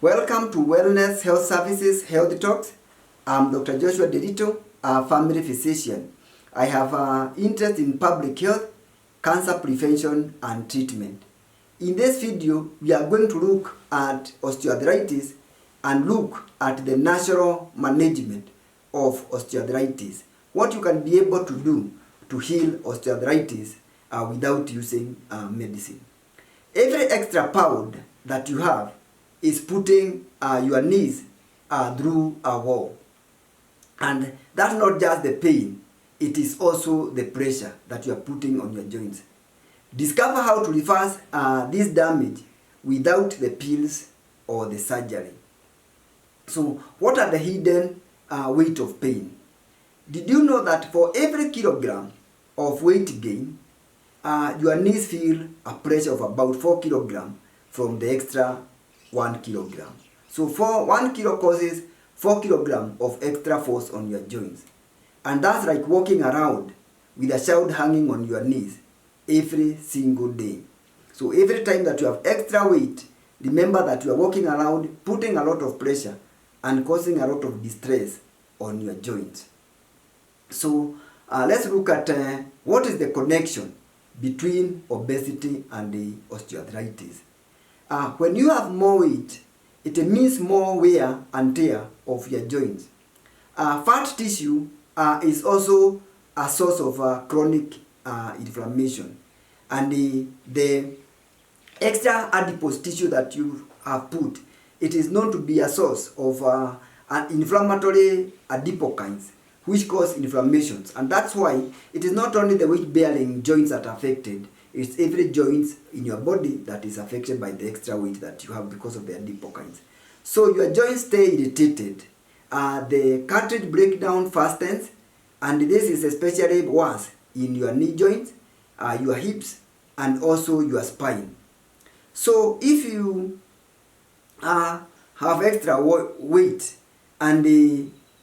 Welcome to Wellness Health Services Health Talks. I'm Dr. Joshua Derito, a family physician. I have an interest in public health, cancer prevention and treatment. In this video, we are going to look at osteoarthritis and look at the natural management of osteoarthritis. What you can be able to do to heal osteoarthritis without using medicine. Every extra pound that you have is putting your knees through a wall. And that's not just the pain, it is also the pressure that you are putting on your joints. Discover how to reverse this damage without the pills or the surgery. So, what are the hidden weight of pain? Did you know that for every kilogram of weight gain, your knees feel a pressure of about 4 kilograms from the extra 1 kilogram. So for 1 kilo causes 4 kilograms of extra force on your joints. And that's like walking around with a child hanging on your knees every single day. So every time that you have extra weight, remember that you are walking around putting a lot of pressure and causing a lot of distress on your joints. So let's look at what is the connection between obesity and the osteoarthritis. When you have more weight, it means more wear and tear of your joints. Fat tissue is also a source of chronic inflammation. And the extra adipose tissue that you have put, it is known to be a source of inflammatory adipokines, which cause inflammations. And that's why it is not only the weight-bearing joints that are affected, it's every joint in your body that is affected by the extra weight that you have because of the adipokines. So your joints stay irritated. The cartilage breakdown fastens, and this is especially worse in your knee joints, your hips, and also your spine. So if you have extra weight and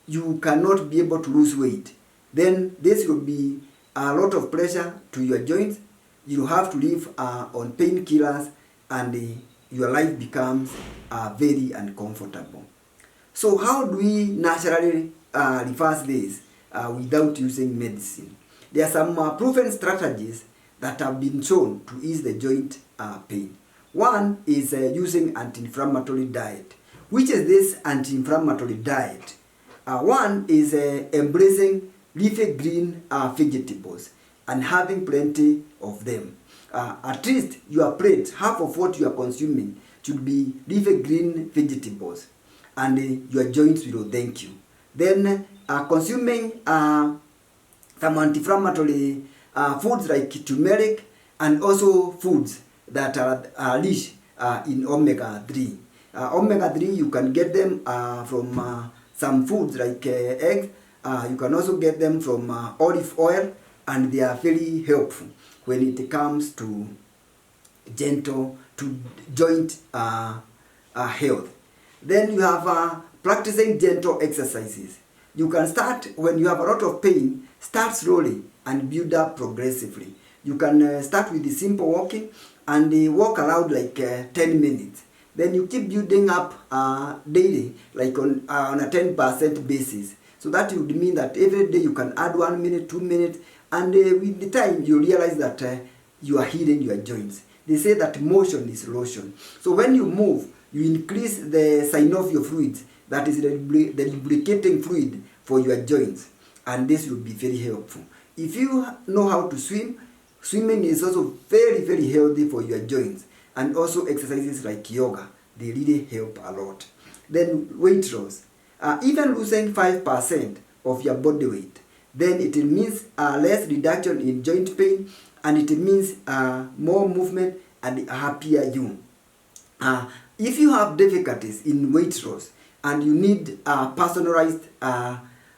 you cannot be able to lose weight, then this will be a lot of pressure to your joints. You have to live on painkillers, and your life becomes very uncomfortable. So how do we naturally reverse this without using medicine? There are some proven strategies that have been shown to ease the joint pain. One is using anti-inflammatory diet. Which is this anti-inflammatory diet? One is embracing leafy green vegetables and having plenty of them. At least your plate, half of what you are consuming should be leafy green vegetables, and your joints will thank you. Then consuming some anti-inflammatory foods like turmeric, and also foods that are rich in omega-3. Omega-3, you can get them from some foods like eggs. You can also get them from olive oil, and they are very helpful when it comes to joint health. Then you have practicing gentle exercises. You can start when you have a lot of pain, start slowly and build up progressively. You can start with the simple walking and walk around like 10 minutes. Then you keep building up daily, like on a 10% basis. So that would mean that every day you can add 1 minute, 2 minutes, and with the time you realize that you are healing your joints. They say that motion is lotion. So when you move, you increase the synovial fluids, that is the lubricating fluid for your joints, and this will be very helpful. If you know how to swim, swimming is also very, very healthy for your joints, and also exercises like yoga, they really help a lot. Then weight loss. Even losing 5% of your body weight, then it means less reduction in joint pain, and it means more movement and a happier you. If you have difficulties in weight loss and you need personalized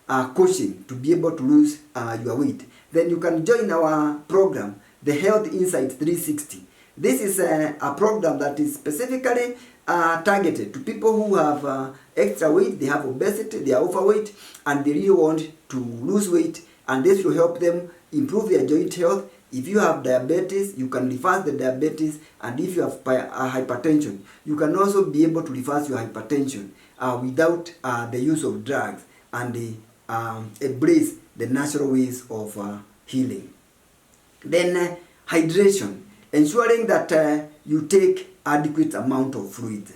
coaching to be able to lose your weight, then you can join our program, the Health Insights 360. This is a program that is specifically targeted to people who have extra weight, they have obesity, they are overweight, and they really want to lose weight, and this will help them improve their joint health, If you have diabetes, you can reverse the diabetes, and if you have hypertension, you can also be able to reverse your hypertension without the use of drugs, and embrace the natural ways of healing. Then hydration, ensuring that you take adequate amount of fluid.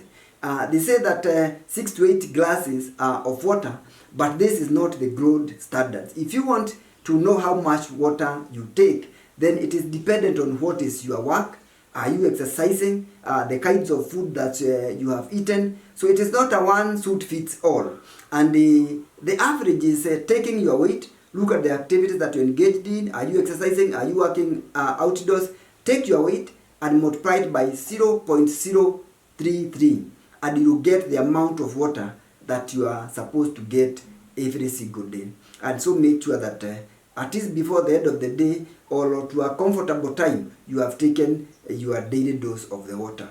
They say that 6 to 8 glasses of water, but this is not the gold standard. If you want to know how much water you take, then it is dependent on what is your work. Are you exercising? The kinds of food that you have eaten. So it is not a one suit fits all. And the average is taking your weight. Look at the activities that you're engaged in. Are you exercising? Are you working outdoors? Take your weight and multiply it by 0.033, and you will get the amount of water that you are supposed to get every single day. And so make sure that at least before the end of the day, or to a comfortable time, you have taken your daily dose of the water.